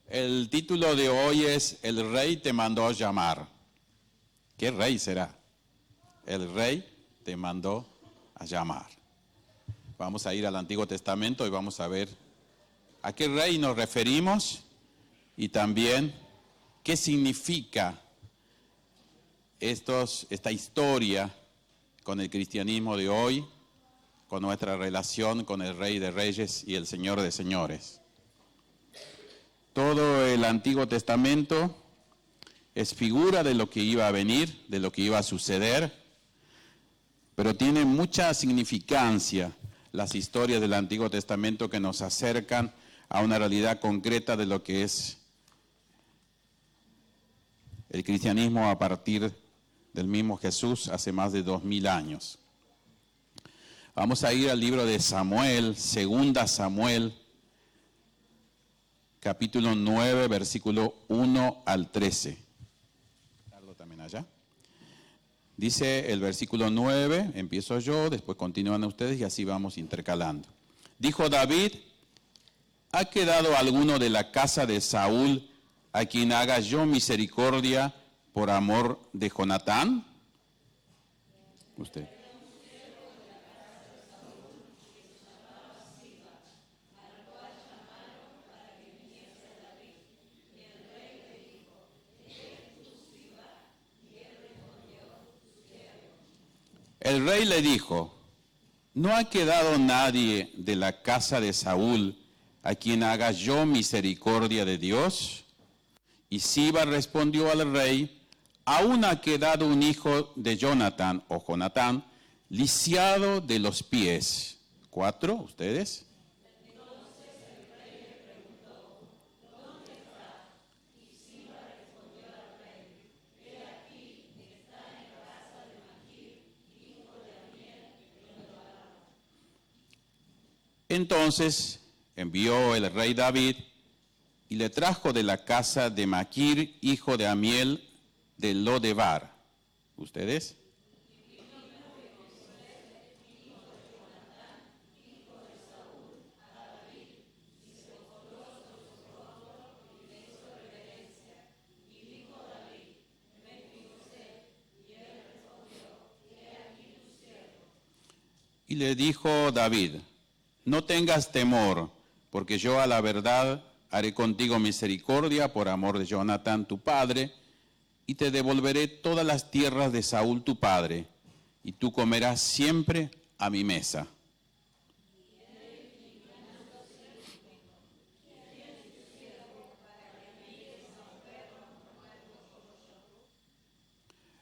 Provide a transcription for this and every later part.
El título de hoy es El rey te mandó a llamar. ¿Qué rey será? El rey te mandó a llamar. Vamos a ir al Antiguo Testamento y vamos a ver a qué rey nos referimos y también qué significa esta historia con el cristianismo de hoy, con nuestra relación con el Rey de Reyes y el Señor de Señores. Todo el Antiguo Testamento es figura de lo que iba a venir, de lo que iba a suceder, pero tiene mucha significancia las historias del Antiguo Testamento que nos acercan a una realidad concreta de lo que es el cristianismo a partir del mismo Jesús hace más de 2000 años. Vamos a ir al libro de Samuel, segunda Samuel, capítulo 9, versículo 1 al 13. También allá. Dice el versículo 9, empiezo yo, después continúan ustedes y así vamos intercalando. Dijo David: ¿ha quedado alguno de la casa de Saúl a quien haga yo misericordia por amor de Jonatán? Usted. El rey le dijo: ¿no ha quedado nadie de la casa de Saúl a quien haga yo misericordia de Dios? Y Siba respondió al rey: aún ha quedado un hijo de Jonatán, o Jonatán, lisiado de los pies. 4, ¿ustedes? Entonces el rey le preguntó: ¿dónde está? Y Siba respondió al rey: he aquí, está en casa de Maquir, hijo de Amiel, en Lodebar. Entonces envió el rey David y le trajo de la casa de Maquir, hijo de Amiel, de Lodebar. ¿Ustedes? Y le dijo David: no tengas temor, porque yo a la verdad haré contigo misericordia por amor de Jonatán tu padre, y te devolveré todas las tierras de Saúl tu padre, y tú comerás siempre a mi mesa.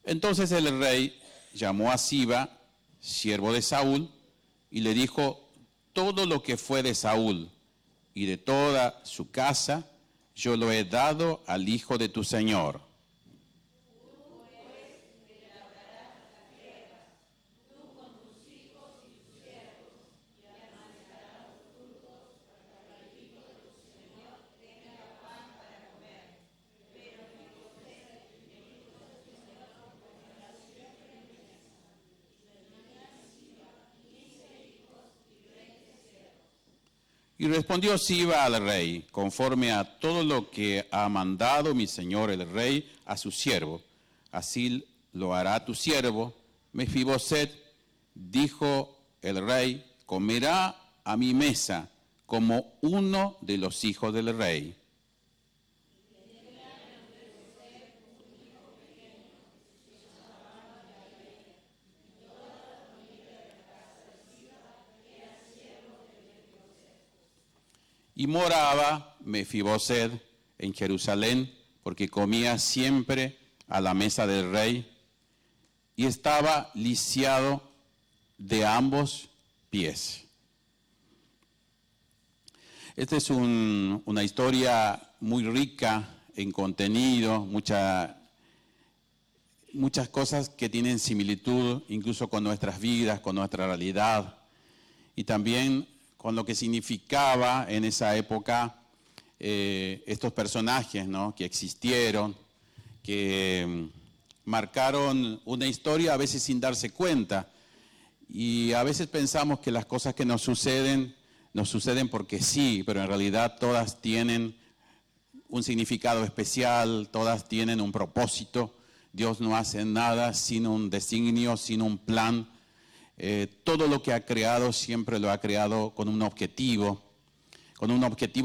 Entonces el rey llamó a Siba, siervo de Saúl, y le dijo: todo lo que fue de Saúl y de toda su casa, yo lo he dado al hijo de tu señor. Y respondió Siba al rey: conforme a todo lo que ha mandado mi señor el rey a su siervo, así lo hará tu siervo. Mefiboset, dijo el rey, comerá a mi mesa como uno de los hijos del rey. Y moraba Mefiboset en Jerusalén, porque comía siempre a la mesa del rey, y estaba lisiado de ambos pies. Esta es una historia muy rica en contenido, muchas cosas que tienen similitud incluso con nuestras vidas, con nuestra realidad, y también con lo que significaba en esa época estos personajes, ¿no?, que existieron, que marcaron una historia a veces sin darse cuenta. Y a veces pensamos que las cosas que nos suceden porque sí, pero en realidad todas tienen un significado especial, todas tienen un propósito. Dios no hace nada sin un designio, sin un plan. Todo lo que ha creado siempre lo ha creado con un objetivo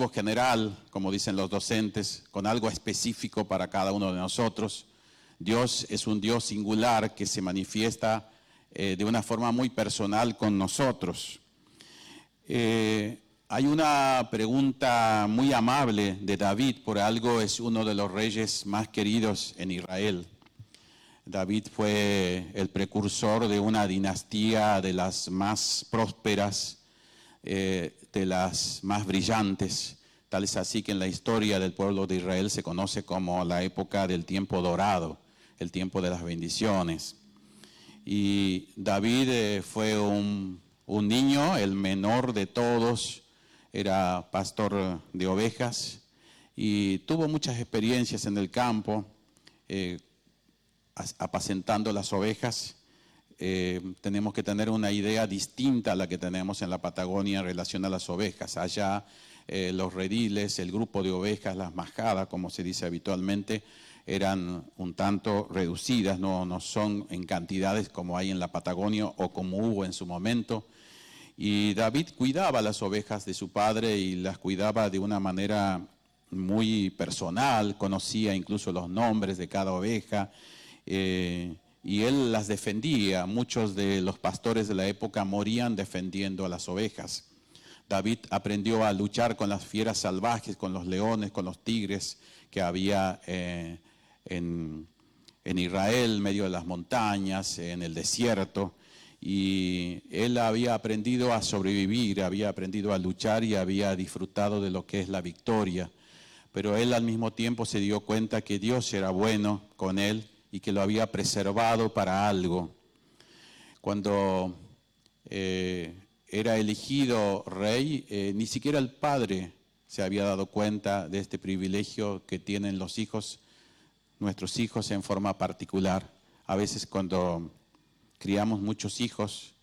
general, como dicen los docentes, con algo específico para cada uno de nosotros. Dios es un Dios singular que se manifiesta de una forma muy personal con nosotros. Hay una pregunta muy amable de David, por algo es uno de los reyes más queridos en Israel. David fue el precursor de una dinastía de las más prósperas, de las más brillantes. Tal es así que en la historia del pueblo de Israel se conoce como la época del tiempo dorado, el tiempo de las bendiciones. Y David fue un niño, el menor de todos, era pastor de ovejas y tuvo muchas experiencias en el campo, apacentando las ovejas. Tenemos que tener una idea distinta a la que tenemos en la Patagonia en relación a las ovejas. Allá los rediles, el grupo de ovejas, las majadas, como se dice habitualmente, eran un tanto reducidas, no son en cantidades como hay en la Patagonia o como hubo en su momento. Y David cuidaba las ovejas de su padre y las cuidaba de una manera muy personal, conocía incluso los nombres de cada oveja y él las defendía. Muchos de los pastores de la época morían defendiendo a las ovejas. David aprendió a luchar con las fieras salvajes, con los leones, con los tigres que había en Israel, en medio de las montañas, en el desierto, y él había aprendido a sobrevivir, había aprendido a luchar y había disfrutado de lo que es la victoria. Pero él al mismo tiempo se dio cuenta que Dios era bueno con él y que lo había preservado para algo. Cuando era elegido rey, ni siquiera el padre se había dado cuenta de este privilegio que tienen los hijos, nuestros hijos en forma particular. A veces cuando criamos muchos hijos,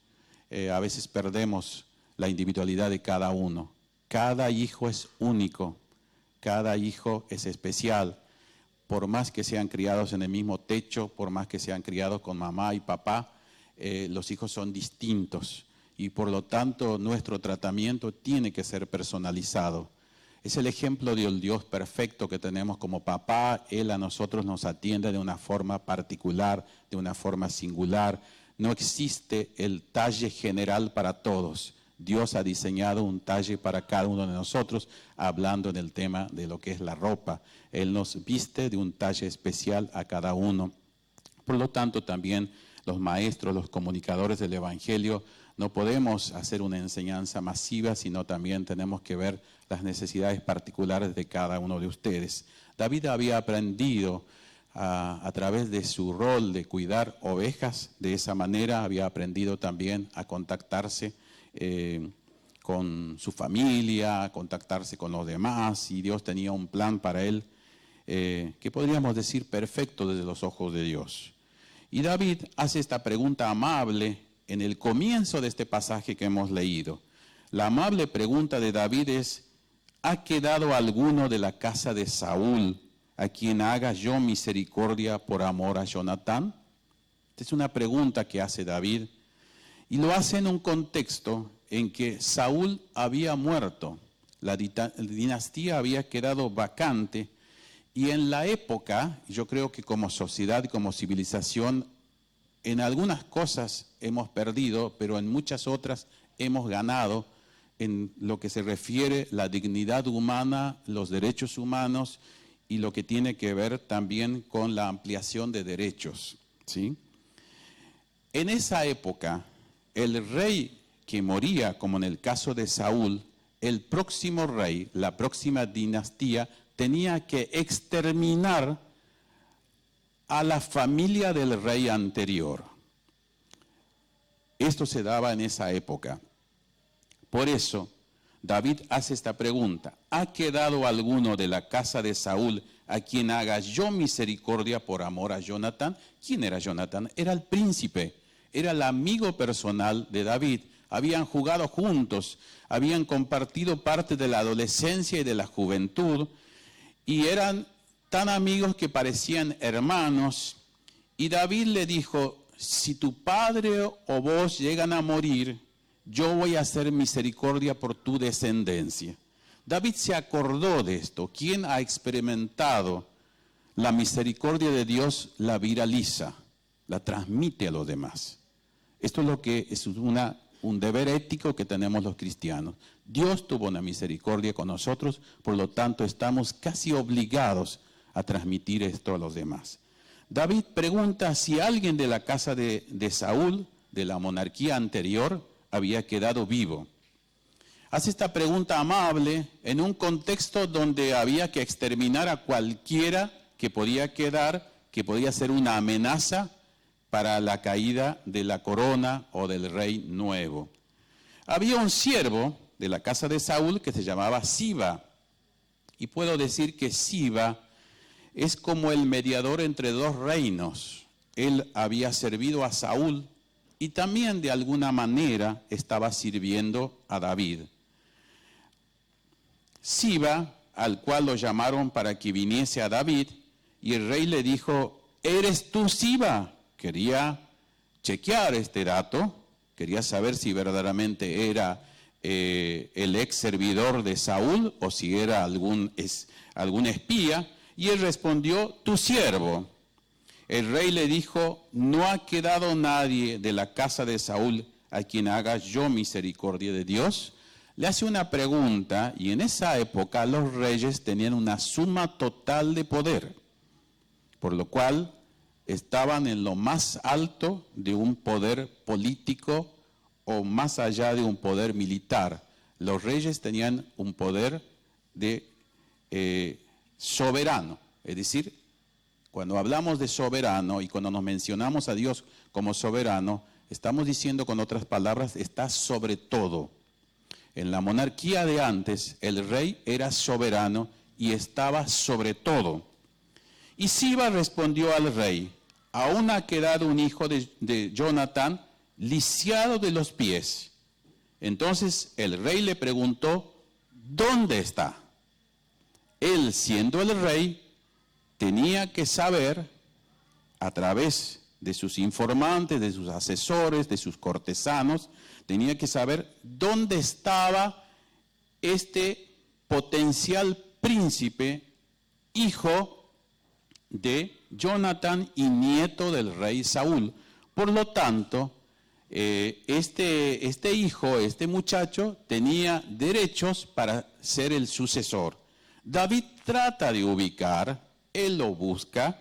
a veces perdemos la individualidad de cada uno. Cada hijo es único, cada hijo es especial. Por más que sean criados en el mismo techo, por más que sean criados con mamá y papá, los hijos son distintos y por lo tanto nuestro tratamiento tiene que ser personalizado. Es el ejemplo del Dios perfecto que tenemos como papá. Él a nosotros nos atiende de una forma particular, de una forma singular. No existe el talle general para todos. Dios ha diseñado un talle para cada uno de nosotros, hablando en el tema de lo que es la ropa. Él nos viste de un talle especial a cada uno. Por lo tanto, también los maestros, los comunicadores del Evangelio, no podemos hacer una enseñanza masiva, sino también tenemos que ver las necesidades particulares de cada uno de ustedes. David había aprendido a través de su rol de cuidar ovejas, de esa manera había aprendido también a contactarse con su familia, a contactarse con los demás, y Dios tenía un plan para él que podríamos decir perfecto desde los ojos de Dios. Y David hace esta pregunta amable en el comienzo de este pasaje que hemos leído. La amable pregunta de David es: ¿ha quedado alguno de la casa de Saúl a quien haga yo misericordia por amor a Jonatán? Esta es una pregunta que hace David y lo hace en un contexto en que Saúl había muerto, la dinastía había quedado vacante y en la época, yo creo que como sociedad y como civilización, en algunas cosas hemos perdido, pero en muchas otras hemos ganado en lo que se refiere a la dignidad humana, los derechos humanos y lo que tiene que ver también con la ampliación de derechos, ¿sí? En esa época, el rey que moría, como en el caso de Saúl, el próximo rey, la próxima dinastía, tenía que exterminar a la familia del rey anterior. Esto se daba en esa época. Por eso, David hace esta pregunta: ¿ha quedado alguno de la casa de Saúl a quien haga yo misericordia por amor a Jonatán. ¿Quién era Jonatán? Era el príncipe, era el amigo personal de David. Habían jugado juntos, habían compartido parte de la adolescencia y de la juventud, y eran tan amigos que parecían hermanos. Y David le dijo: si tu padre o vos llegan a morir, yo voy a hacer misericordia por tu descendencia. David se acordó de esto. Quien ha experimentado la misericordia de Dios la viraliza, la transmite a los demás. Esto es lo que es un deber ético que tenemos los cristianos. Dios tuvo una misericordia con nosotros, por lo tanto estamos casi obligados a transmitir esto a los demás. David pregunta si alguien de la casa de Saúl, de la monarquía anterior, había quedado vivo. Hace esta pregunta amable en un contexto donde había que exterminar a cualquiera que podía quedar, que podía ser una amenaza para la caída de la corona o del rey nuevo. Había un siervo de la casa de Saúl que se llamaba Siba, y puedo decir que Siba es como el mediador entre dos reinos. Él había servido a Saúl y también de alguna manera estaba sirviendo a David. Siba, al cual lo llamaron para que viniese a David, y el rey le dijo: ¿eres tú Siba? Quería chequear este dato, quería saber si verdaderamente era el ex servidor de Saúl o si era algún espía, y él respondió: tu siervo. El rey le dijo: no ha quedado nadie de la casa de Saúl a quien haga yo misericordia de Dios. Le hace una pregunta, y en esa época los reyes tenían una suma total de poder, por lo cual estaban en lo más alto de un poder político o más allá de un poder militar. Los reyes tenían un poder de soberano, es decir, cuando hablamos de soberano y cuando nos mencionamos a Dios como soberano, estamos diciendo, con otras palabras, está sobre todo. En la monarquía de antes, el rey era soberano y estaba sobre todo. Y Siba respondió al rey: aún ha quedado un hijo de Jonatán lisiado de los pies. Entonces el rey le preguntó: ¿dónde está? Él, siendo el rey, tenía que saber, a través de sus informantes, de sus asesores, de sus cortesanos, tenía que saber dónde estaba este potencial príncipe, hijo de Jonatán y nieto del rey Saúl. Por lo tanto, este hijo, este muchacho, tenía derechos para ser el sucesor. David trata de ubicar, él lo busca,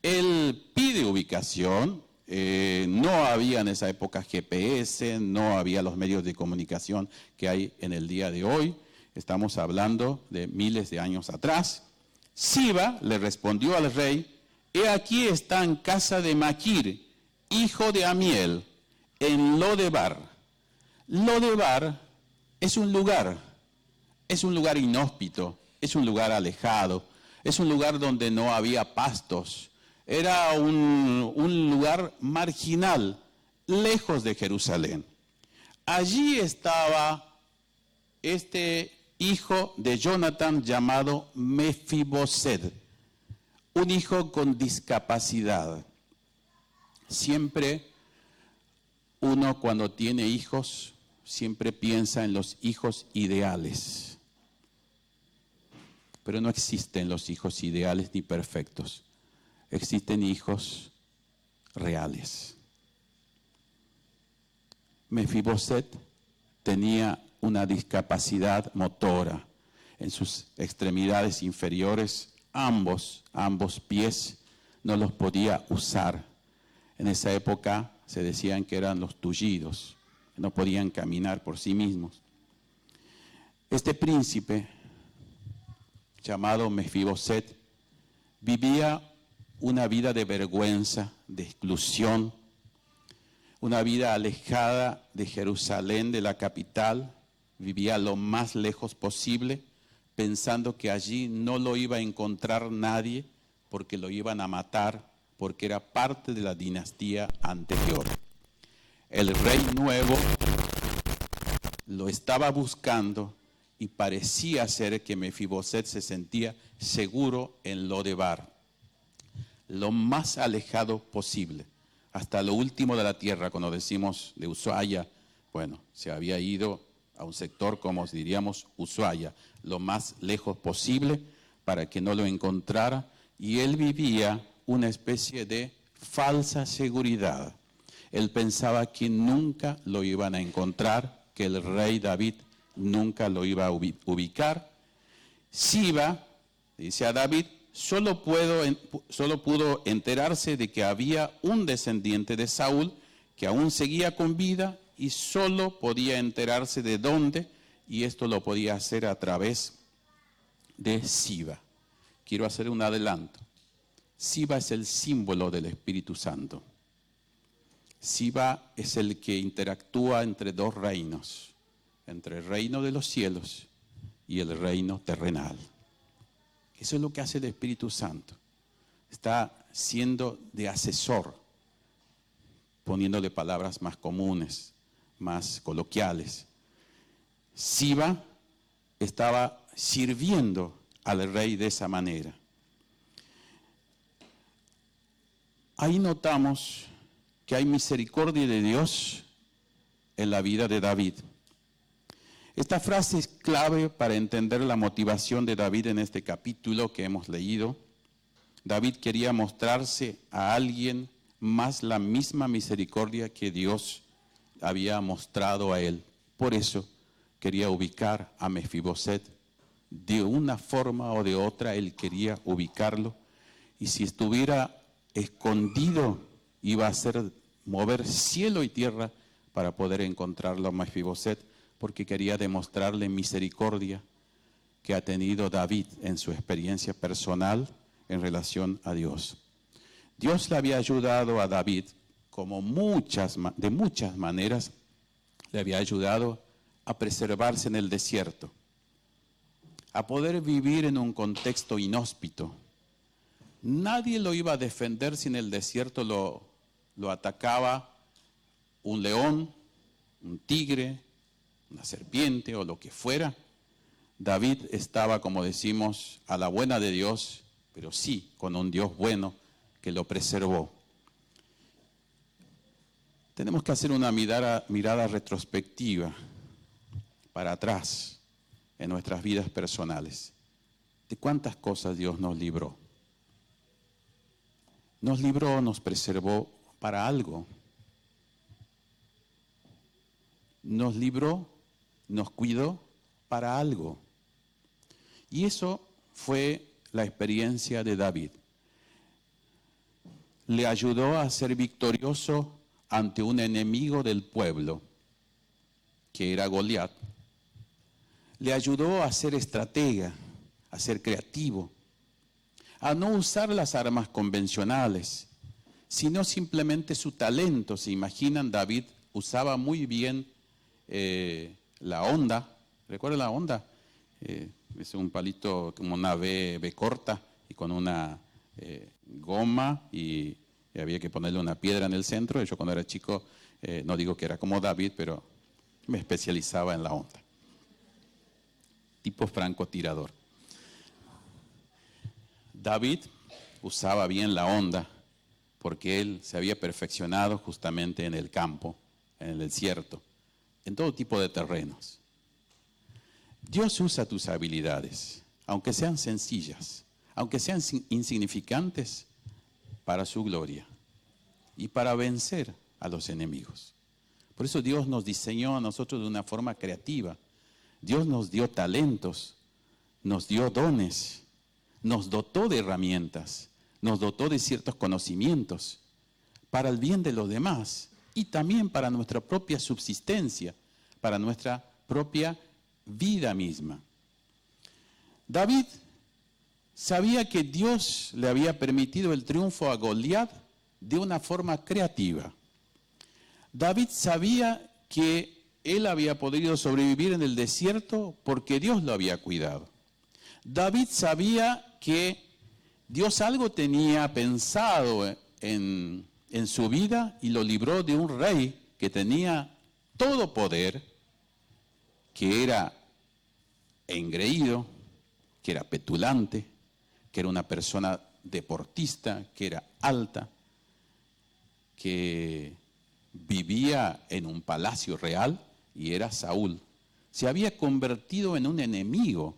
él pide ubicación. No había en esa época GPS, no había los medios de comunicación que hay en el día de hoy. Estamos hablando de miles de años atrás. Siba le respondió al rey: he aquí está en casa de Maquir, hijo de Amiel, en Lodebar. Lodebar es un lugar inhóspito, es un lugar alejado, es un lugar donde no había pastos. Era un lugar marginal, lejos de Jerusalén. Allí estaba este hijo de Jonatán llamado Mefiboset, un hijo con discapacidad. Siempre uno, cuando tiene hijos, siempre piensa en los hijos ideales. Pero no existen los hijos ideales ni perfectos. Existen hijos reales. Mefiboset tenía una discapacidad motora en sus extremidades inferiores, ambos pies no los podía usar. En esa época se decían que eran los tullidos, no podían caminar por sí mismos. Este príncipe, llamado Mefiboset, vivía una vida de vergüenza, de exclusión, una vida alejada de Jerusalén, de la capital. Vivía lo más lejos posible, pensando que allí no lo iba a encontrar nadie porque lo iban a matar, porque era parte de la dinastía anterior. El rey nuevo lo estaba buscando y parecía ser que Mefiboset se sentía seguro en Lodebar, lo más alejado posible, hasta lo último de la tierra. Cuando decimos de Ushuaia, bueno, se había ido a un sector como diríamos Ushuaia, lo más lejos posible para que no lo encontrara, y él vivía una especie de falsa seguridad. Él pensaba que nunca lo iban a encontrar, que el rey David nunca lo iba a ubicar. Siba dice a David, solo pudo enterarse de que había un descendiente de Saúl que aún seguía con vida y solo podía enterarse de dónde, y esto lo podía hacer a través de Siba. Quiero hacer un adelanto. Siba es el símbolo del Espíritu Santo. Siba es el que interactúa entre dos reinos, entre el reino de los cielos y el reino terrenal. Eso es lo que hace el Espíritu Santo. Está siendo de asesor, poniéndole palabras más comunes, más coloquiales. Siba estaba sirviendo al rey de esa manera. Ahí notamos que hay misericordia de Dios en la vida de David. Esta frase es clave para entender la motivación de David en este capítulo que hemos leído. David quería mostrarse a alguien más la misma misericordia que Dios había mostrado a él. Por eso quería ubicar a Mefiboset. De una forma o de otra él quería ubicarlo. Y si estuviera escondido, iba a hacer mover cielo y tierra para poder encontrarlo a Mefiboset, porque quería demostrarle misericordia que ha tenido David en su experiencia personal en relación a Dios. Dios le había ayudado a David como de muchas maneras, le había ayudado a preservarse en el desierto, a poder vivir en un contexto inhóspito. Nadie lo iba a defender si en el desierto lo atacaba un león, un tigre, una serpiente o lo que fuera. David estaba, como decimos, a la buena de Dios, pero sí con un Dios bueno que lo preservó. Tenemos que hacer una mirada retrospectiva para atrás en nuestras vidas personales. ¿De cuántas cosas Dios nos libró? Nos libró, nos preservó para algo. Nos libró, nos cuidó para algo. Y eso fue la experiencia de David. Le ayudó a ser victorioso ante un enemigo del pueblo, que era Goliat. Le ayudó a ser estratega, a ser creativo, a no usar las armas convencionales, sino simplemente su talento. ¿Se imaginan? David usaba muy bien la honda. ¿Recuerdan la honda? Es un palito como una B corta y con una goma y había que ponerle una piedra en el centro. Yo cuando era chico, no digo que era como David, pero me especializaba en la honda. Tipo francotirador. David usaba bien la honda porque él se había perfeccionado justamente en el campo, en el desierto, en todo tipo de terrenos. Dios usa tus habilidades, aunque sean sencillas, aunque sean insignificantes, para su gloria y para vencer a los enemigos. Por eso Dios nos diseñó a nosotros de una forma creativa. Dios nos dio talentos, nos dio dones, nos dotó de herramientas, nos dotó de ciertos conocimientos para el bien de los demás y también para nuestra propia subsistencia, para nuestra propia vida misma. David sabía que Dios le había permitido el triunfo a Goliat de una forma creativa. David sabía que él había podido sobrevivir en el desierto porque Dios lo había cuidado. David sabía que Dios algo tenía pensado en su vida y lo libró de un rey que tenía todo poder, que era engreído, que era petulante, que era una persona deportista, que era alta, que vivía en un palacio real y era Saúl. Se había convertido en un enemigo,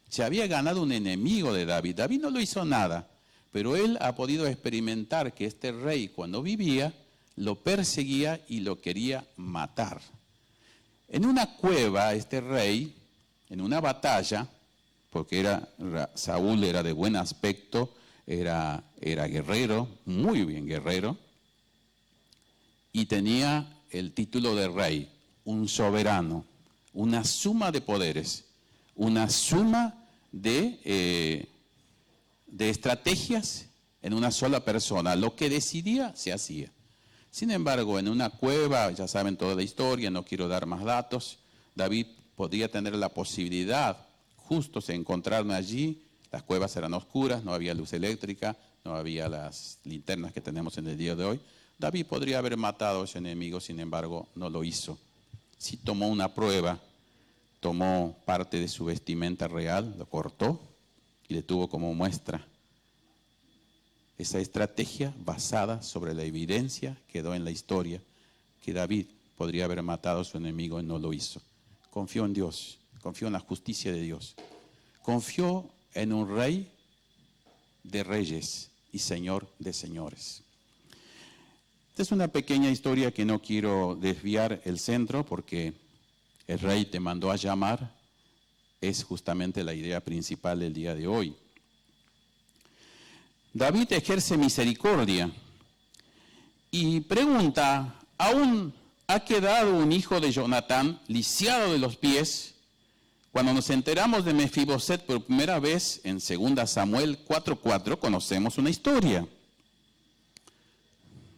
se había ganado un enemigo de David. David no lo hizo nada, pero él ha podido experimentar que este rey cuando vivía lo perseguía y lo quería matar. En una cueva este rey, en una batalla, porque Saúl era de buen aspecto, era guerrero, muy bien guerrero, y tenía el título de rey, un soberano, una suma de poderes, una suma de estrategias en una sola persona. Lo que decidía, se hacía. Sin embargo, en una cueva, ya saben toda la historia, no quiero dar más datos, David podía tener la posibilidad, justo se encontraron allí, las cuevas eran oscuras, no había luz eléctrica, no había las linternas que tenemos en el día de hoy. David podría haber matado a ese enemigo, sin embargo, no lo hizo. Sí tomó una prueba, tomó parte de su vestimenta real, lo cortó y le tuvo como muestra. Esa estrategia basada sobre la evidencia quedó en la historia que David podría haber matado a su enemigo y no lo hizo. Confió en Dios, confió en la justicia de Dios. Confió en un rey de reyes y señor de señores. Esta es una pequeña historia que no quiero desviar el centro porque el rey te mandó a llamar. Es justamente la idea principal del día de hoy. David ejerce misericordia y pregunta, ¿aún ha quedado un hijo de Jonatán lisiado de los pies? Cuando nos enteramos de Mefiboset por primera vez en 2 Samuel 4:4 conocemos una historia.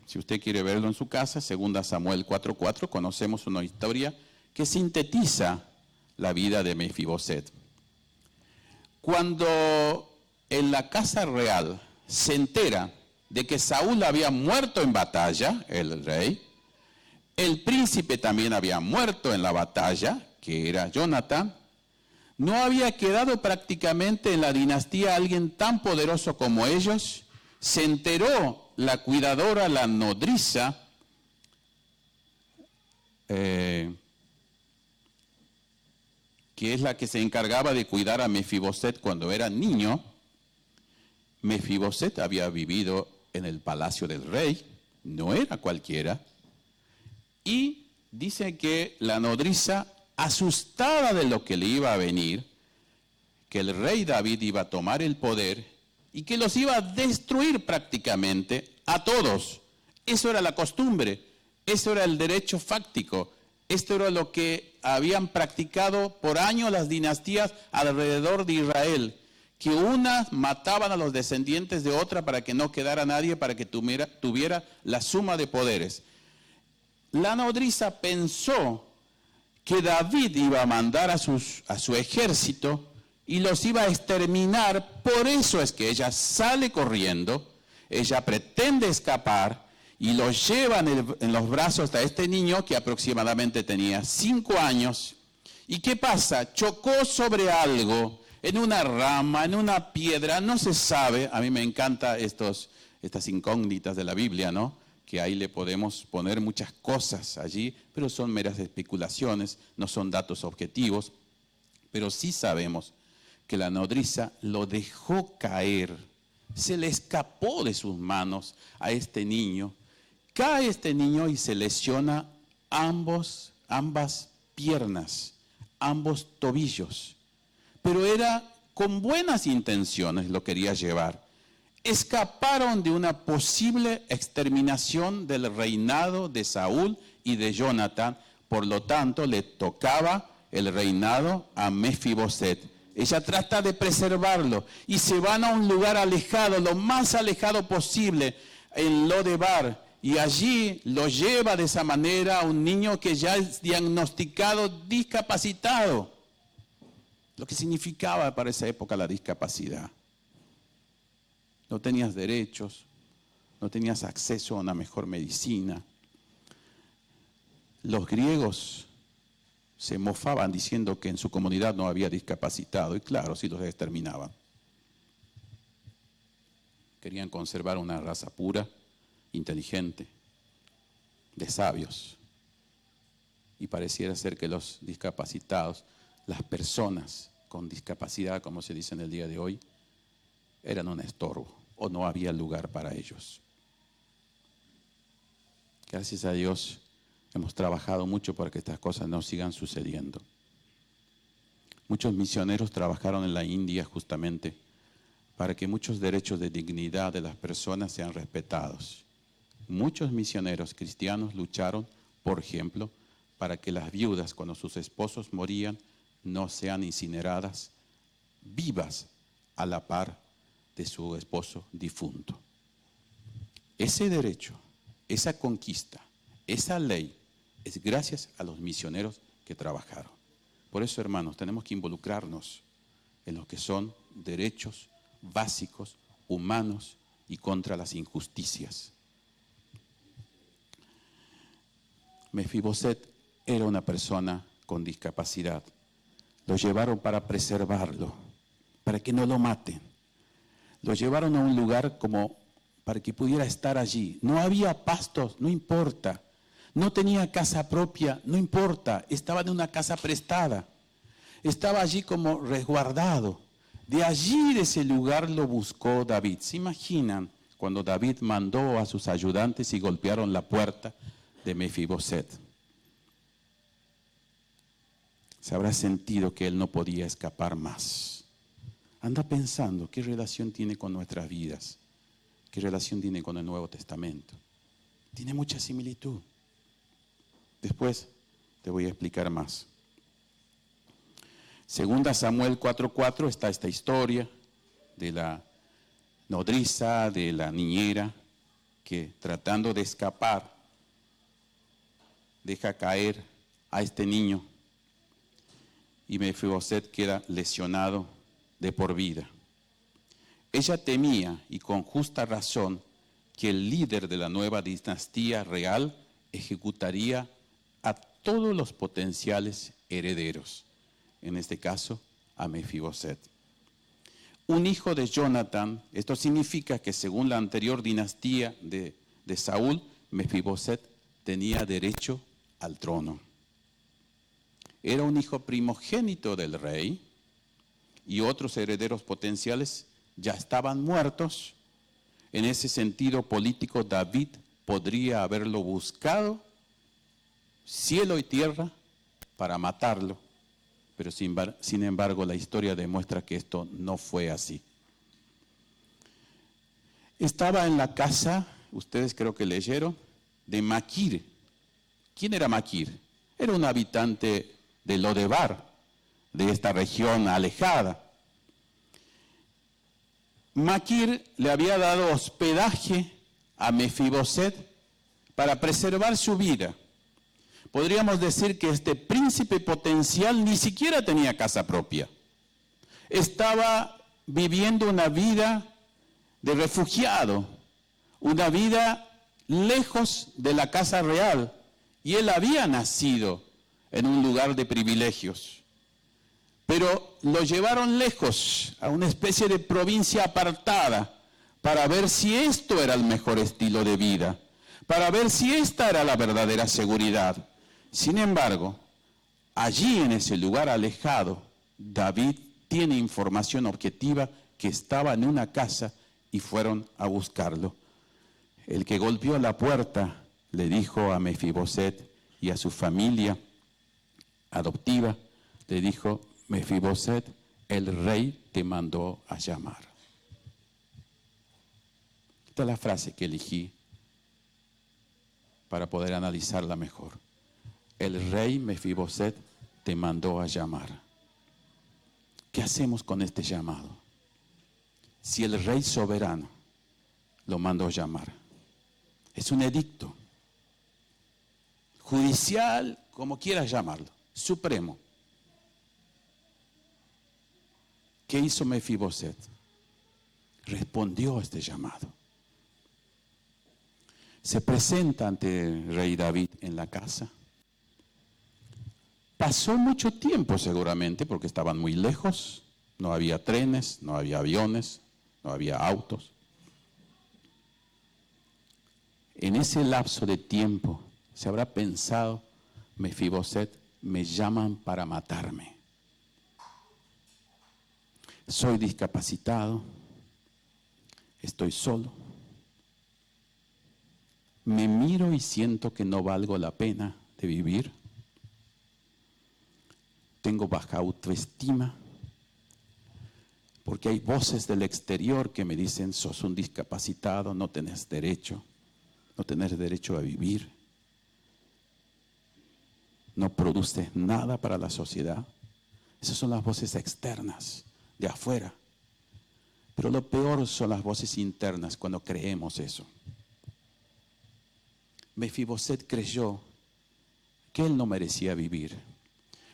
Si usted quiere verlo en su casa, 2 Samuel 4:4 conocemos una historia que sintetiza la vida de Mefiboset. Cuando en la casa real se entera de que Saúl había muerto en batalla, el rey, el príncipe también había muerto en la batalla, que era Jonatán, no había quedado prácticamente en la dinastía alguien tan poderoso como ellos. Se enteró la cuidadora, la nodriza, que es la que se encargaba de cuidar a Mefiboset cuando era niño. Mefiboset había vivido en el palacio del rey, no era cualquiera, y dice que la nodriza, asustada de lo que le iba a venir, que el rey David iba a tomar el poder y que los iba a destruir prácticamente a todos. Eso era la costumbre, eso era el derecho fáctico, esto era lo que habían practicado por años las dinastías alrededor de Israel, que unas mataban a los descendientes de otra para que no quedara nadie, para que tuviera la suma de poderes. La nodriza pensó que David iba a mandar a su ejército y los iba a exterminar. Por eso es que ella sale corriendo, ella pretende escapar y lo lleva en los brazos a este niño que aproximadamente tenía 5 años. ¿Y qué pasa? Chocó sobre algo, en una rama, en una piedra, no se sabe. A mí me encantan estas incógnitas de la Biblia, ¿no? Que ahí le podemos poner muchas cosas allí, pero son meras especulaciones, no son datos objetivos. Pero sí sabemos que la nodriza lo dejó caer, se le escapó de sus manos a este niño. Cae este niño y se lesiona ambas piernas, ambos tobillos. Pero era con buenas intenciones, lo quería llevar. Escaparon de una posible exterminación del reinado de Saúl y de Jonatán. Por lo tanto, le tocaba el reinado a Mefiboset. Ella trata de preservarlo y se van a un lugar alejado, lo más alejado posible, en Lodebar. Y allí lo lleva de esa manera a un niño que ya es diagnosticado discapacitado. lo que significaba para esa época la discapacidad. No tenías derechos, no tenías acceso a una mejor medicina. Los griegos se mofaban diciendo que en su comunidad no había discapacitado, y claro, sí los exterminaban. Querían conservar una raza pura, inteligente, de sabios. Y pareciera ser que los discapacitados, las personas con discapacidad, como se dice en el día de hoy, eran un estorbo o no había lugar para ellos. Gracias a Dios hemos trabajado mucho para que estas cosas no sigan sucediendo. Muchos misioneros trabajaron en la India justamente para que muchos derechos de dignidad de las personas sean respetados. Muchos misioneros cristianos lucharon, por ejemplo, para que las viudas, cuando sus esposos morían, no sean incineradas vivas a la par de su esposo difunto. Ese derecho, esa conquista, esa ley, es gracias a los misioneros que trabajaron. Por eso, hermanos, tenemos que involucrarnos en lo que son derechos básicos, humanos y contra las injusticias. Mefiboset era una persona con discapacidad. Lo llevaron para preservarlo, para que no lo maten. Lo llevaron a un lugar como para que pudiera estar allí. No había pastos, no importa. No tenía casa propia, no importa. Estaba en una casa prestada. Estaba allí como resguardado. De allí, de ese lugar, lo buscó David. ¿Se imaginan cuando David mandó a sus ayudantes y golpearon la puerta de Mefiboset? Se habrá sentido que él no podía escapar más. Anda pensando qué relación tiene con nuestras vidas, qué relación tiene con el Nuevo Testamento. Tiene mucha similitud. Después te voy a explicar más. Segunda Samuel 4:4 está esta historia de la nodriza, de la niñera, que tratando de escapar, deja caer a este niño y Mefiboset queda lesionado de por vida. Ella temía, y con justa razón, que el líder de la nueva dinastía real ejecutaría a todos los potenciales herederos, en este caso a Mefiboset. Un hijo de Jonatán, esto significa que según la anterior dinastía de Saúl, Mefiboset tenía derecho al trono. Era un hijo primogénito del rey y otros herederos potenciales ya estaban muertos. En ese sentido político, David podría haberlo buscado cielo y tierra para matarlo, pero sin embargo la historia demuestra que esto no fue así. Estaba en la casa, ustedes creo que leyeron, de Maquir. ¿Quién era Maquir? Era un habitante de Lodebar, de esta región alejada. Maquir le había dado hospedaje a Mefiboset para preservar su vida. Podríamos decir que este príncipe potencial ni siquiera tenía casa propia. Estaba viviendo una vida de refugiado, una vida lejos de la casa real. Y él había nacido en un lugar de privilegios. Pero lo llevaron lejos, a una especie de provincia apartada, para ver si esto era el mejor estilo de vida, para ver si esta era la verdadera seguridad. Sin embargo, allí en ese lugar alejado, David tiene información objetiva que estaba en una casa y fueron a buscarlo. El que golpeó la puerta le dijo a Mefiboset y a su familia adoptiva, le dijo: Mefiboset, el rey te mandó a llamar. Esta es la frase que elegí para poder analizarla mejor. El rey Mefiboset te mandó a llamar. ¿Qué hacemos con este llamado? Si el rey soberano lo mandó a llamar, es un edicto judicial, como quieras llamarlo, supremo. ¿Qué hizo Mefiboset? Respondió a este llamado. Se presenta ante el rey David en la casa. Pasó mucho tiempo seguramente porque estaban muy lejos. No había trenes, no había aviones, no había autos. En ese lapso de tiempo se habrá pensado, Mefiboset, me llaman para matarme. Soy discapacitado, estoy solo. Me miro y siento que no valgo la pena de vivir. Tengo baja autoestima, porque hay voces del exterior que me dicen, sos un discapacitado, no tenés derecho a vivir. No produces nada para la sociedad. Esas son las voces externas, de afuera. Pero lo peor son las voces internas cuando creemos eso. Mefiboset creyó que él no merecía vivir.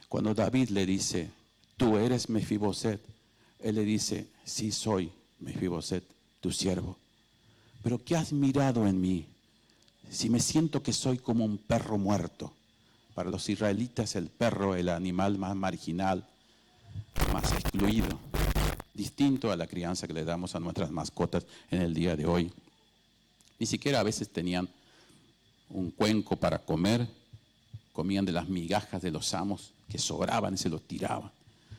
Cuando David le dice, tú eres Mefiboset, él le dice, sí soy Mefiboset, tu siervo. Pero ¿qué has mirado en mí? Si me siento que soy como un perro muerto. Para los israelitas el perro, el animal más marginal, más excluido, distinto a la crianza que le damos a nuestras mascotas en el día de hoy. Ni siquiera a veces tenían un cuenco para comer, comían de las migajas de los amos que sobraban y se los tiraban.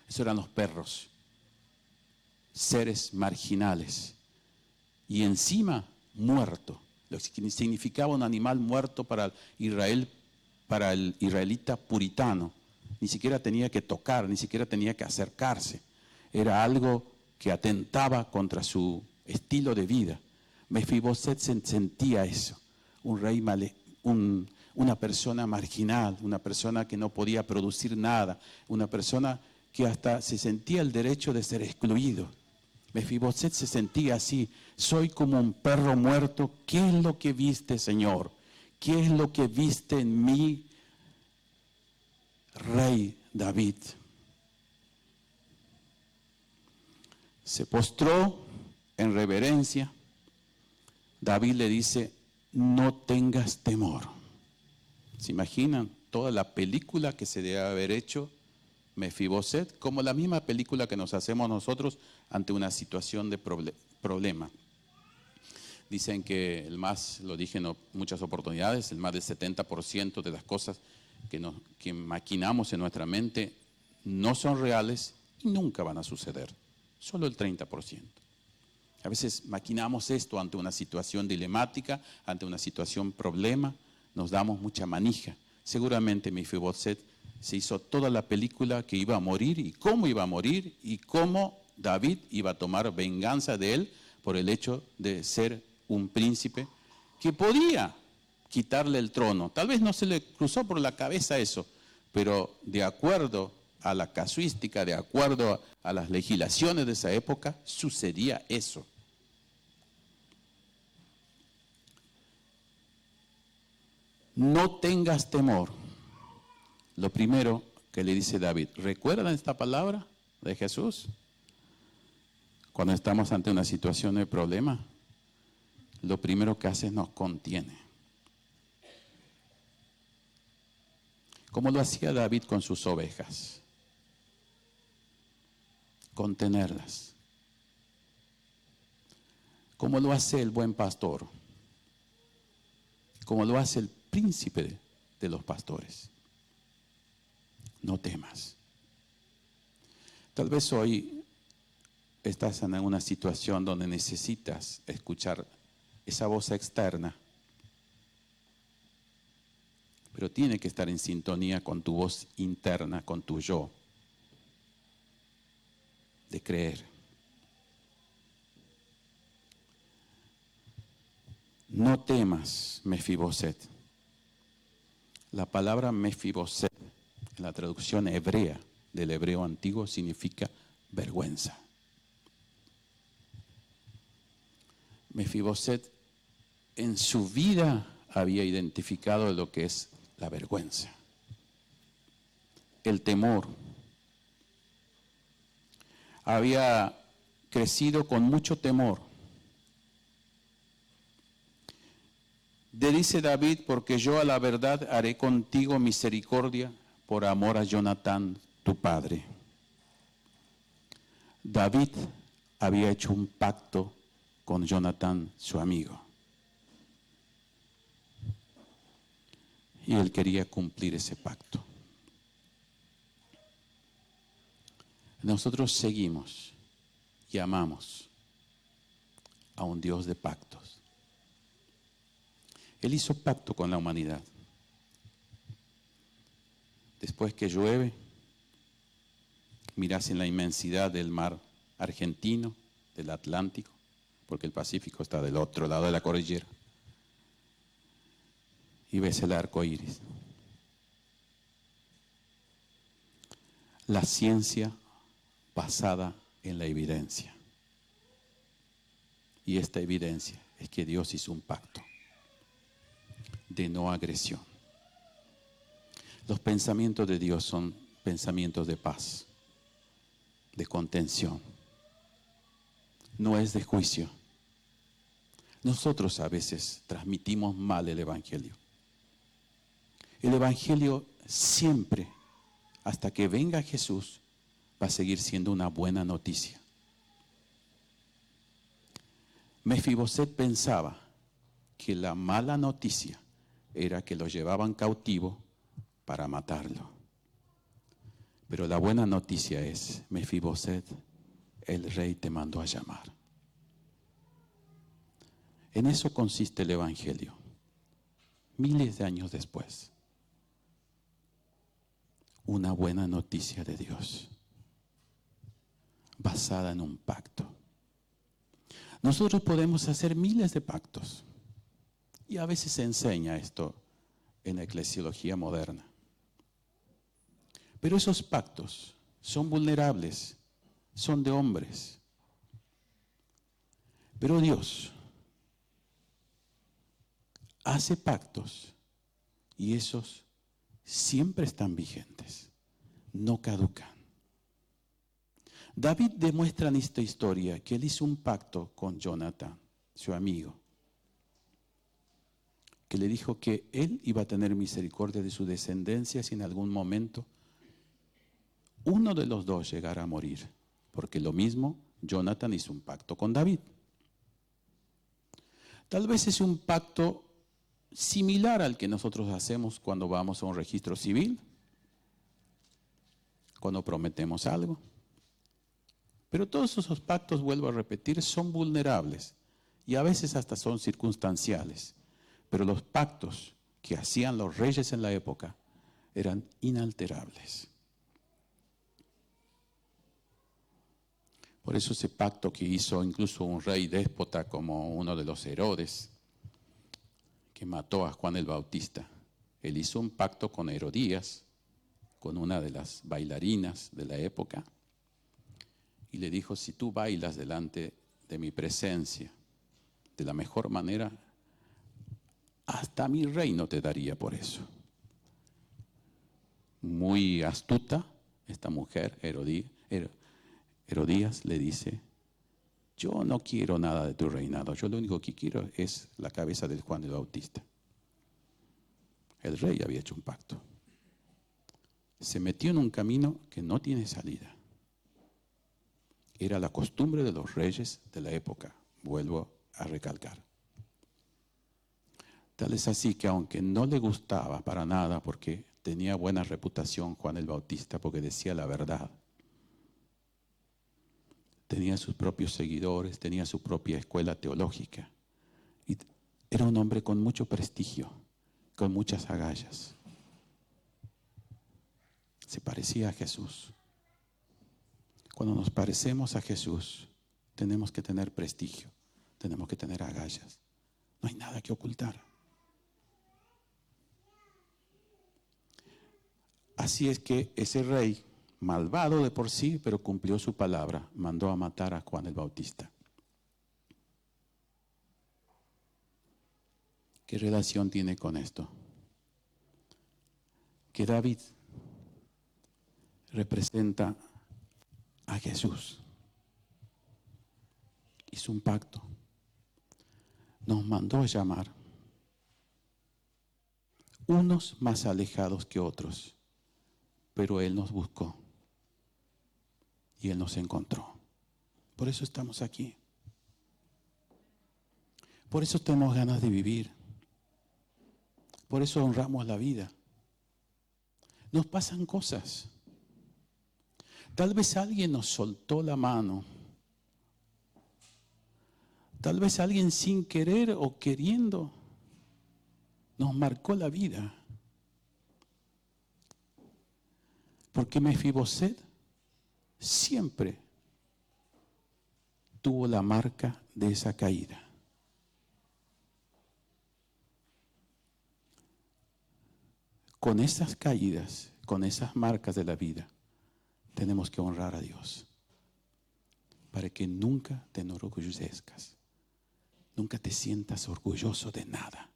Esos eran los perros, seres marginales y encima muerto, lo que significaba un animal muerto para Israel, para el israelita puritano. Ni siquiera tenía que tocar, ni siquiera tenía que acercarse. Era algo que atentaba contra su estilo de vida. Mefiboset sentía eso, un rey una persona marginal, una persona que no podía producir nada, una persona que hasta se sentía el derecho de ser excluido. Mefiboset se sentía así, soy como un perro muerto. ¿Qué es lo que viste, Señor? ¿Qué es lo que viste en mí, rey David? Se postró en reverencia. David le dice, no tengas temor. ¿Se imaginan toda la película que se debe haber hecho Mefiboset? Como la misma película que nos hacemos nosotros ante una situación de problema. Dicen que lo dije en muchas oportunidades, el más del 70% de las cosas que maquinamos en nuestra mente no son reales y nunca van a suceder. Solo el 30%. A veces maquinamos esto ante una situación dilemática, ante una situación problema, nos damos mucha manija. Seguramente Mefiboset se hizo toda la película que iba a morir y cómo iba a morir y cómo David iba a tomar venganza de él por el hecho de ser un príncipe que podía quitarle el trono. Tal vez no se le cruzó por la cabeza eso, pero de acuerdo a la casuística, de acuerdo a las legislaciones de esa época, sucedía eso. No tengas temor. Lo primero que le dice David, ¿recuerdan esta palabra de Jesús? Cuando estamos ante una situación de problema, lo primero que hace es nos contiene. Como lo hacía David con sus ovejas. Contenerlas. Como lo hace el buen pastor. Como lo hace el príncipe de los pastores. No temas. Tal vez hoy estás en una situación donde necesitas escuchar esa voz externa, pero tiene que estar en sintonía con tu voz interna, con tu yo, de creer. No temas, Mefiboset. La palabra Mefiboset, en la traducción hebrea del hebreo antiguo, significa vergüenza. Mefiboset en su vida había identificado lo que es la vergüenza, el temor. había crecido con mucho temor. Dice David, porque yo a la verdad haré contigo misericordia por amor a Jonatán, tu padre. David había hecho un pacto con Jonatán, su amigo. Y él quería cumplir ese pacto. Nosotros seguimos y amamos a un Dios de pactos. Él hizo pacto con la humanidad. Después que llueve, mirás en la inmensidad del mar argentino, del Atlántico, porque el Pacífico está del otro lado de la cordillera, y ves el arco iris. La ciencia basada en la evidencia. Y esta evidencia es que Dios hizo un pacto de no agresión. Los pensamientos de Dios son pensamientos de paz, de contención. No es de juicio. Nosotros a veces transmitimos mal el Evangelio. El Evangelio siempre, hasta que venga Jesús, va a seguir siendo una buena noticia. Mefiboset pensaba que la mala noticia era que lo llevaban cautivo para matarlo. Pero la buena noticia es, Mefiboset, el rey te mandó a llamar. En eso consiste el Evangelio. Miles de años después, una buena noticia de Dios, basada en un pacto. Nosotros podemos hacer miles de pactos, y a veces se enseña esto en la eclesiología moderna. Pero esos pactos son vulnerables, son de hombres. Pero Dios hace pactos y esos siempre están vigentes, no caducan. David demuestra en esta historia que él hizo un pacto con Jonatán, su amigo, que le dijo que él iba a tener misericordia de su descendencia si en algún momento uno de los dos llegara a morir, porque lo mismo Jonatán hizo un pacto con David. Tal vez es un pacto similar al que nosotros hacemos cuando vamos a un registro civil, cuando prometemos algo. Pero todos esos pactos, vuelvo a repetir, son vulnerables y a veces hasta son circunstanciales. Pero los pactos que hacían los reyes en la época eran inalterables. Por eso ese pacto que hizo incluso un rey déspota como uno de los Herodes, que mató a Juan el Bautista, él hizo un pacto con Herodías, con una de las bailarinas de la época, y le dijo, si tú bailas delante de mi presencia de la mejor manera, hasta mi reino te daría por eso. Muy astuta, esta mujer, Herodías, le dice, yo no quiero nada de tu reinado, yo lo único que quiero es la cabeza del Juan el Bautista. El rey había hecho un pacto. Se metió en un camino que no tiene salida. Era la costumbre de los reyes de la época, vuelvo a recalcar. Tal es así que aunque no le gustaba para nada, porque tenía buena reputación Juan el Bautista, porque decía la verdad, tenía sus propios seguidores, tenía su propia escuela teológica, y era un hombre con mucho prestigio, con muchas agallas. Se parecía a Jesús. Cuando nos parecemos a Jesús, tenemos que tener prestigio, tenemos que tener agallas. No hay nada que ocultar. Así es que ese rey, malvado de por sí, pero cumplió su palabra, mandó a matar a Juan el Bautista. ¿Qué relación tiene con esto? Que David representa a Jesús. hizo un pacto. Nos mandó a llamar. Unos más alejados que otros, pero Él nos buscó y Él nos encontró. Por eso estamos aquí. Por eso tenemos ganas de vivir. Por eso honramos la vida. Nos pasan cosas. Tal vez alguien nos soltó la mano. Tal vez alguien sin querer o queriendo nos marcó la vida. Porque Mefiboset siempre tuvo la marca de esa caída. Con esas caídas, con esas marcas de la vida, tenemos que honrar a Dios. Para que nunca te enorgullezcas. Nunca te sientas orgulloso de nada.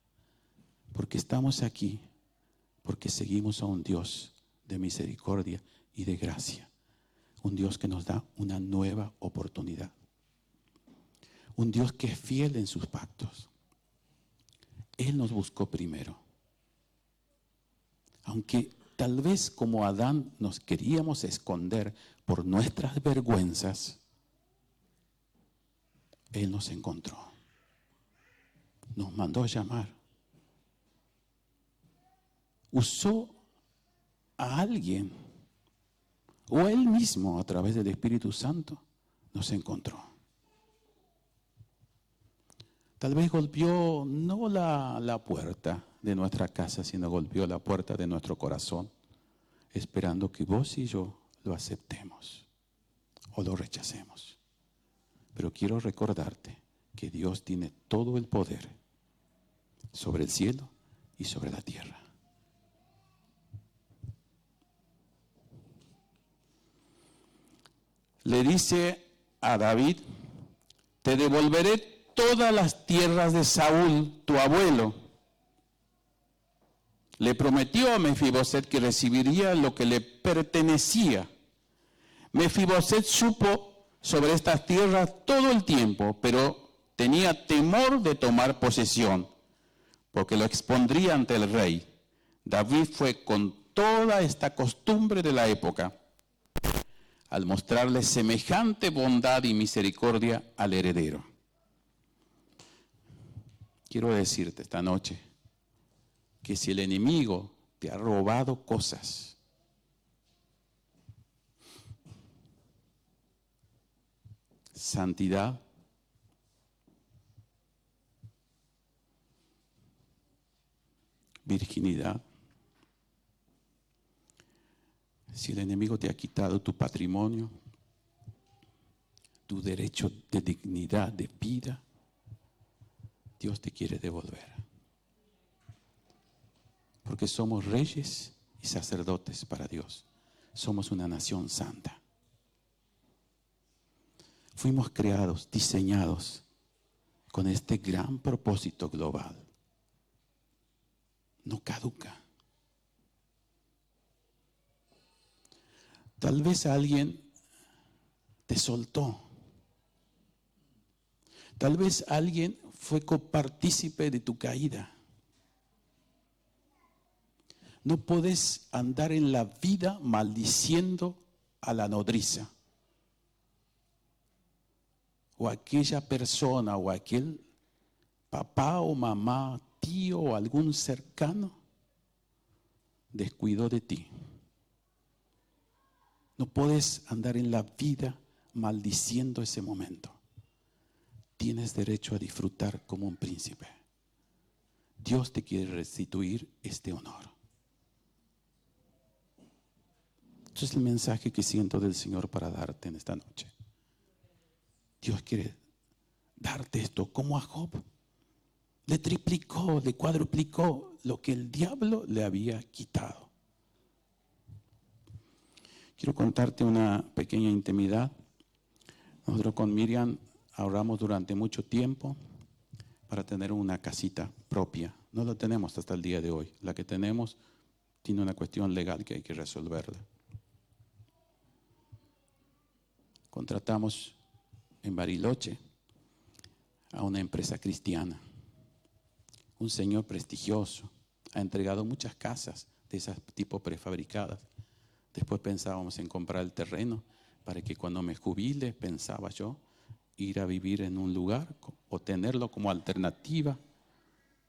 Porque estamos aquí, porque seguimos a un Dios de misericordia y de gracia. Un Dios que nos da una nueva oportunidad. Un Dios que es fiel en sus pactos. Él nos buscó primero. Aunque tal vez como Adán nos queríamos esconder por nuestras vergüenzas, Él nos encontró. Nos mandó a llamar. Usó a alguien, o Él mismo a través del Espíritu Santo, nos encontró. Tal vez golpeó no la puerta de nuestra casa, sino golpeó la puerta de nuestro corazón, esperando que vos y yo lo aceptemos o lo rechacemos. Pero quiero recordarte que Dios tiene todo el poder sobre el cielo y sobre la tierra. Le dice a David: te devolveré todas las tierras de Saúl, tu abuelo. Le prometió a Mefiboset que recibiría lo que le pertenecía. Mefiboset supo sobre estas tierras todo el tiempo, pero tenía temor de tomar posesión, porque lo expondría ante el rey. David fue con toda esta costumbre de la época, al mostrarle semejante bondad y misericordia al heredero. Quiero decirte esta noche que si el enemigo te ha robado cosas, santidad, virginidad, si el enemigo te ha quitado tu patrimonio, tu derecho de dignidad, de vida, Dios te quiere devolver. Porque somos reyes y sacerdotes para Dios. Somos una nación santa. Fuimos creados, diseñados con este gran propósito global. No caduca. Tal vez alguien te soltó. Tal vez alguien fue copartícipe de tu caída. No podés andar en la vida maldiciendo a la nodriza, o a aquella persona, o a aquel papá o mamá, tío o algún cercano descuidó de ti. No podés andar en la vida maldiciendo ese momento. Tienes derecho a disfrutar como un príncipe. Dios te quiere restituir este honor. Este es el mensaje que siento del Señor para darte en esta noche. Dios quiere darte esto como a Job. Le triplicó, le cuadruplicó lo que el diablo le había quitado. Quiero contarte una pequeña intimidad. Nosotros con Miriam ahorramos durante mucho tiempo para tener una casita propia. No la tenemos hasta el día de hoy. La que tenemos tiene una cuestión legal que hay que resolverla. Contratamos en Bariloche a una empresa cristiana. Un señor prestigioso, ha entregado muchas casas de esas tipo prefabricadas. Después pensábamos en comprar el terreno para que cuando me jubile, pensaba yo, ir a vivir en un lugar o tenerlo como alternativa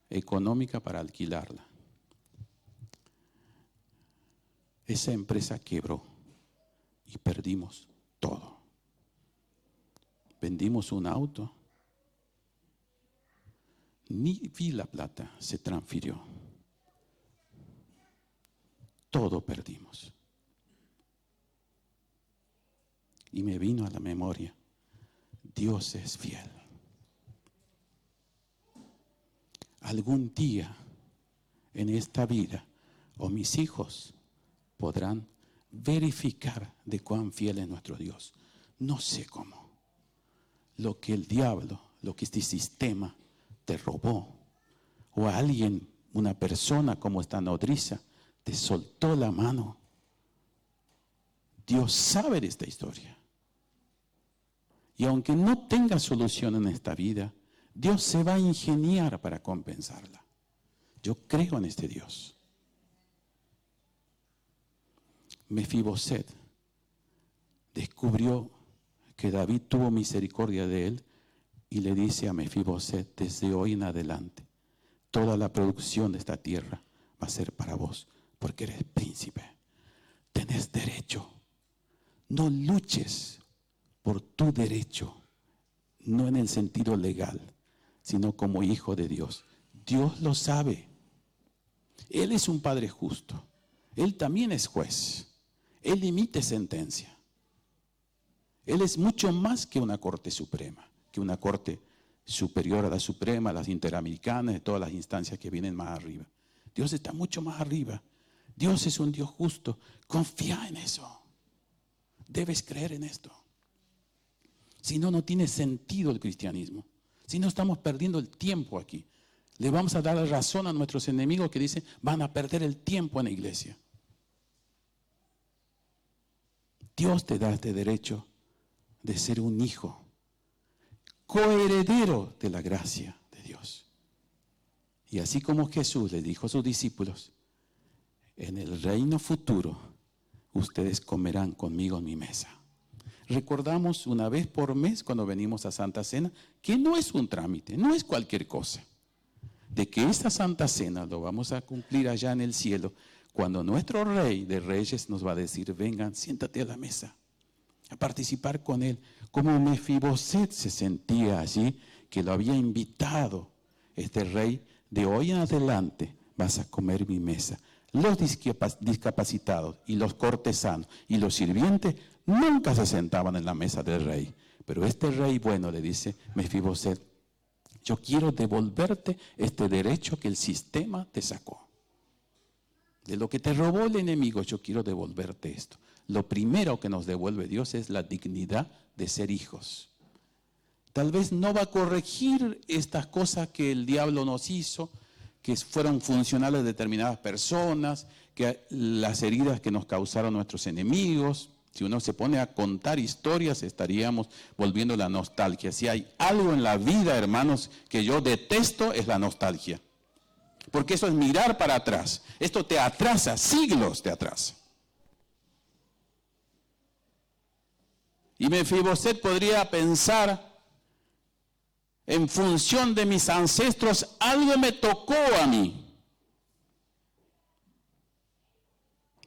económica para alquilarla. Esa empresa quebró y perdimos todo. Vendimos un auto, ni vi la plata, se transfirió. Todo perdimos. Y me vino a la memoria, Dios es fiel. Algún día en esta vida, o mis hijos podrán verificar de cuán fiel es nuestro Dios. No sé cómo. Lo que el diablo, lo que este sistema te robó, o a alguien, una persona como esta nodriza, te soltó la mano. Dios sabe de esta historia. Y aunque no tenga solución en esta vida, Dios se va a ingeniar para compensarla. Yo creo en este Dios. Mefiboset descubrió que David tuvo misericordia de él y le dice a Mefiboset, desde hoy en adelante, toda la producción de esta tierra va a ser para vos, porque eres príncipe. Tenés derecho. No luches por tu derecho, no en el sentido legal, sino como hijo de Dios. Dios lo sabe. Él es un Padre justo. Él también es juez. Él emite sentencia. Él es mucho más que una corte suprema, que una corte superior a la suprema, a las interamericanas, de todas las instancias que vienen más arriba. Dios está mucho más arriba. Dios es un Dios justo. Confía en eso. Debes creer en esto. Si no, no tiene sentido el cristianismo. Si no, estamos perdiendo el tiempo aquí. Le vamos a dar la razón a nuestros enemigos que dicen, van a perder el tiempo en la iglesia. Dios te da este derecho de ser un hijo, coheredero de la gracia de Dios. Y así como Jesús le dijo a sus discípulos, en el reino futuro, ustedes comerán conmigo en mi mesa. Recordamos una vez por mes cuando venimos a Santa Cena que no es un trámite, no es cualquier cosa. De que esta Santa Cena lo vamos a cumplir allá en el cielo cuando nuestro Rey de Reyes nos va a decir, vengan, siéntate a la mesa, a participar con Él. Como Mefiboset se sentía allí, que lo había invitado este rey, de hoy en adelante vas a comer mi mesa. Los discapacitados y los cortesanos y los sirvientes nunca se sentaban en la mesa del rey. Pero este rey bueno le dice, Mefiboset, yo quiero devolverte este derecho que el sistema te sacó. De lo que te robó el enemigo, yo quiero devolverte esto. Lo primero que nos devuelve Dios es la dignidad de ser hijos. Tal vez no va a corregir estas cosas que el diablo nos hizo, que fueron funcionales de determinadas personas, que las heridas que nos causaron nuestros enemigos. Si uno se pone a contar historias, estaríamos volviendo la nostalgia. Si hay algo en la vida, hermanos, que yo detesto, es la nostalgia. Porque eso es mirar para atrás. Esto te atrasa, siglos te atrasa. Y Mefiboset podría pensar, en función de mis ancestros, algo me tocó a mí.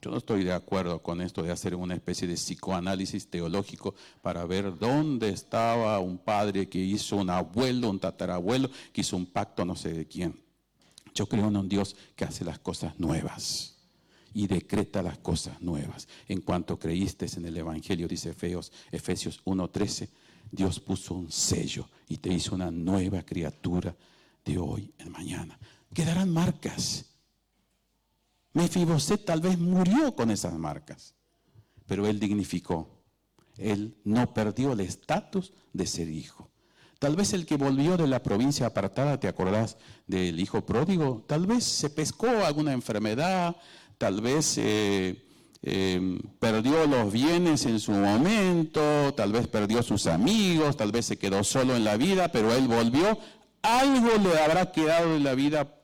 Yo no estoy de acuerdo con esto de hacer una especie de psicoanálisis teológico para ver dónde estaba un padre que hizo un abuelo, un tatarabuelo, que hizo un pacto no sé de quién. Yo creo en un Dios que hace las cosas nuevas y decreta las cosas nuevas. En cuanto creíste en el Evangelio, dice Efesios 1:13, Dios puso un sello y te hizo una nueva criatura de hoy en mañana. Quedarán marcas. Mefiboset tal vez murió con esas marcas, pero él dignificó. Él no perdió el estatus de ser hijo. Tal vez el que volvió de la provincia apartada, ¿te acordás del hijo pródigo? Tal vez se pescó alguna enfermedad, tal vez perdió los bienes en su momento, tal vez perdió sus amigos, tal vez se quedó solo en la vida, pero él volvió. Algo le habrá quedado en la vida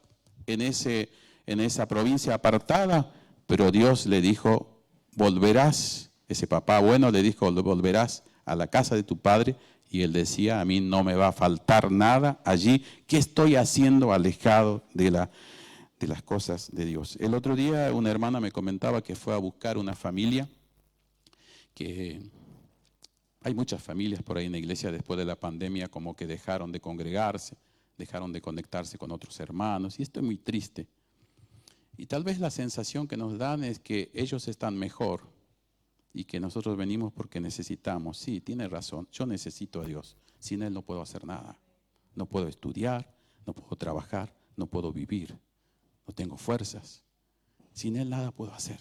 en esa provincia apartada, pero Dios le dijo, volverás, ese papá bueno le dijo, volverás a la casa de tu padre, y él decía, a mí no me va a faltar nada allí. ¿Qué estoy haciendo alejado de las cosas de Dios? El otro día una hermana me comentaba que fue a buscar una familia, que hay muchas familias por ahí en la iglesia después de la pandemia como que dejaron de congregarse, dejaron de conectarse con otros hermanos, y esto es muy triste. Y tal vez la sensación que nos dan es que ellos están mejor y que nosotros venimos porque necesitamos. Sí, tiene razón, yo necesito a Dios. Sin Él no puedo hacer nada. No puedo estudiar, no puedo trabajar, no puedo vivir. No tengo fuerzas. Sin Él nada puedo hacer.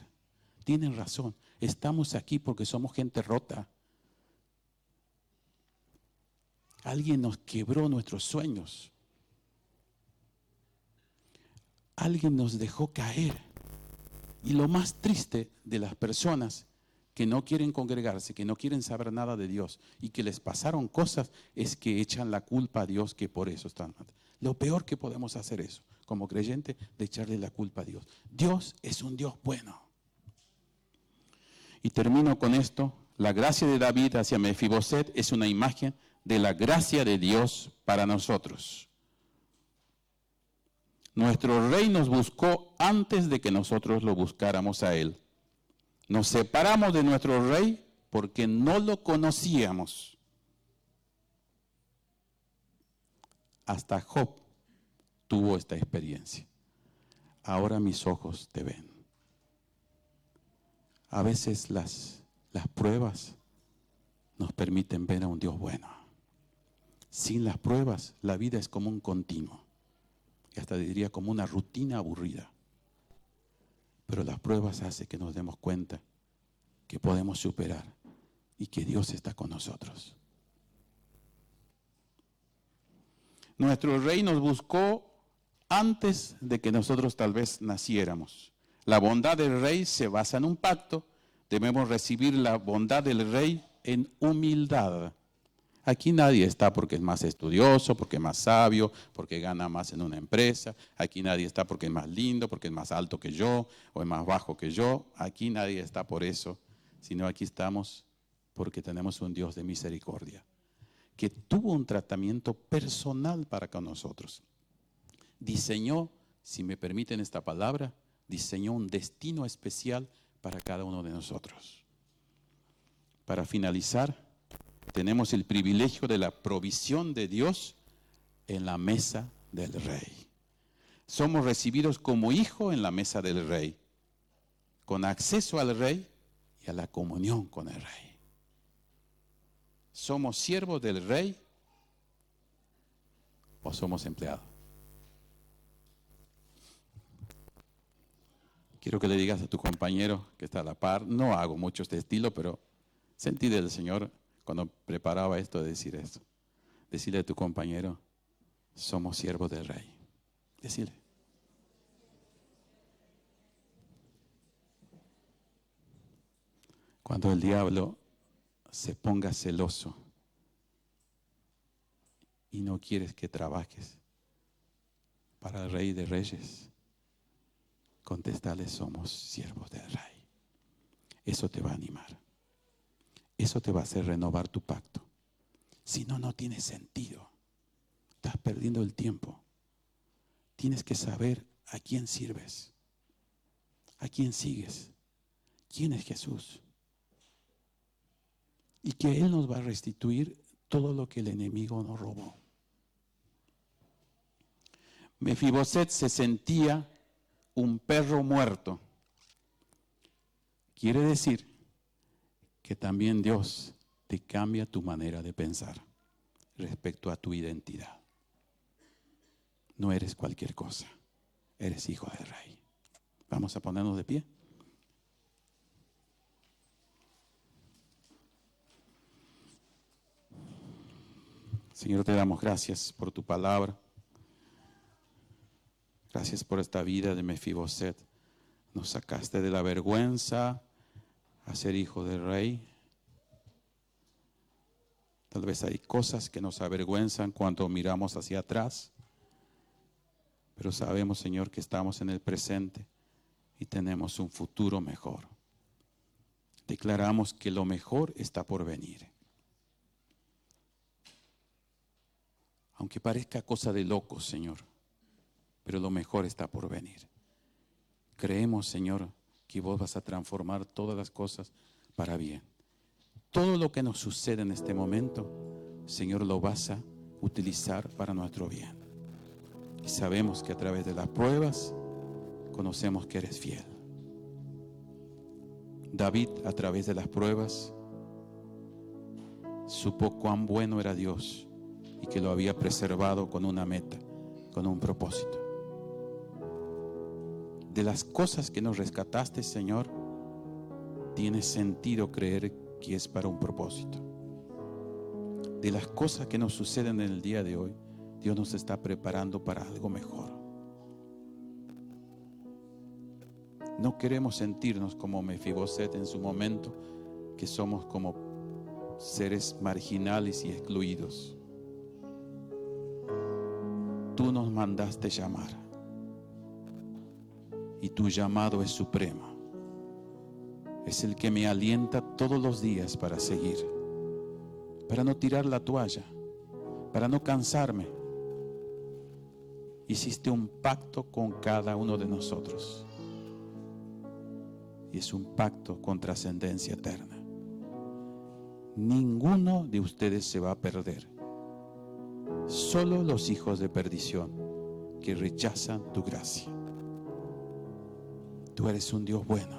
Tienen razón, estamos aquí porque somos gente rota. Alguien nos quebró nuestros sueños. Alguien nos dejó caer. Y lo más triste de las personas que no quieren congregarse, que no quieren saber nada de Dios y que les pasaron cosas, es que echan la culpa a Dios, que por eso están mal. Lo peor que podemos hacer eso, como creyente, de echarle la culpa a Dios. Dios es un Dios bueno. Y termino con esto. La gracia de David hacia Mefiboset es una imagen de la gracia de Dios para nosotros. Nuestro rey nos buscó antes de que nosotros lo buscáramos a él. Nos separamos de nuestro rey porque no lo conocíamos. Hasta Job tuvo esta experiencia. Ahora mis ojos te ven. A veces las pruebas nos permiten ver a un Dios bueno. Sin las pruebas, la vida es como un continuo. Y hasta diría como una rutina aburrida. Pero las pruebas hacen que nos demos cuenta que podemos superar y que Dios está con nosotros. Nuestro rey nos buscó antes de que nosotros tal vez naciéramos. La bondad del rey se basa en un pacto. Debemos recibir la bondad del rey en humildad. Aquí nadie está porque es más estudioso, porque es más sabio, porque gana más en una empresa. Aquí nadie está porque es más lindo, porque es más alto que yo o es más bajo que yo. Aquí nadie está por eso, sino aquí estamos porque tenemos un Dios de misericordia que tuvo un tratamiento personal para con nosotros. Diseñó, si me permiten esta palabra, diseñó un destino especial para cada uno de nosotros. Para finalizar, tenemos el privilegio de la provisión de Dios en la mesa del rey. Somos recibidos como hijos en la mesa del rey, con acceso al rey y a la comunión con el rey. ¿Somos siervos del rey o somos empleados? Quiero que le digas a tu compañero que está a la par, no hago mucho este estilo, pero sentí del Señor cuando preparaba esto de decir esto. Decirle a tu compañero, somos siervos del rey. Decirle. Cuando el diablo se ponga celoso y no quieres que trabajes para el Rey de Reyes, contestale, somos siervos del Rey. Eso te va a animar. Eso te va a hacer renovar tu pacto. Si no, no tiene sentido. Estás perdiendo el tiempo. Tienes que saber a quién sirves, a quién sigues, quién es Jesús. Y que Él nos va a restituir todo lo que el enemigo nos robó. Mefiboset se sentía un perro muerto. Quiere decir que también Dios te cambia tu manera de pensar respecto a tu identidad. No eres cualquier cosa, eres hijo del rey. Vamos a ponernos de pie. Señor, te damos gracias por tu palabra. Gracias por esta vida de Mefiboset. Nos sacaste de la vergüenza, a ser hijo del Rey. Tal vez hay cosas que nos avergüenzan cuando miramos hacia atrás, pero sabemos, Señor, que estamos en el presente y tenemos un futuro mejor. Declaramos que lo mejor está por venir. Aunque parezca cosa de locos, Señor, pero lo mejor está por venir. Creemos, Señor, que vos vas a transformar todas las cosas para bien. Todo lo que nos sucede en este momento, Señor, lo vas a utilizar para nuestro bien. Y sabemos que a través de las pruebas conocemos que eres fiel. David, a través de las pruebas, supo cuán bueno era Dios y que lo había preservado con una meta, con un propósito. De las cosas que nos rescataste, Señor, tiene sentido creer que es para un propósito. De las cosas que nos suceden en el día de hoy, Dios nos está preparando para algo mejor. No queremos sentirnos como Mefiboset en su momento, que somos como seres marginales y excluidos. Tú nos mandaste llamar y tu llamado es supremo. Es el que me alienta todos los días para seguir, para no tirar la toalla, para no cansarme. Hiciste un pacto con cada uno de nosotros y es un pacto con trascendencia eterna. Ninguno de ustedes se va a perder, solo los hijos de perdición que rechazan tu gracia. Tú eres un Dios bueno,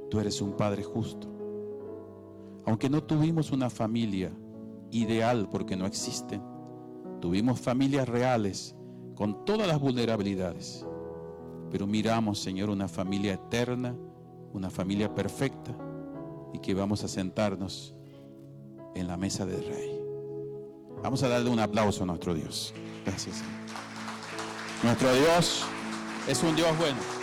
tú eres un Padre justo. Aunque no tuvimos una familia ideal porque no existen, tuvimos familias reales con todas las vulnerabilidades, pero miramos, Señor, una familia eterna, una familia perfecta, y que vamos a sentarnos en la mesa del Rey. Vamos a darle un aplauso a nuestro Dios. Gracias, Señor. Nuestro Dios es un Dios bueno.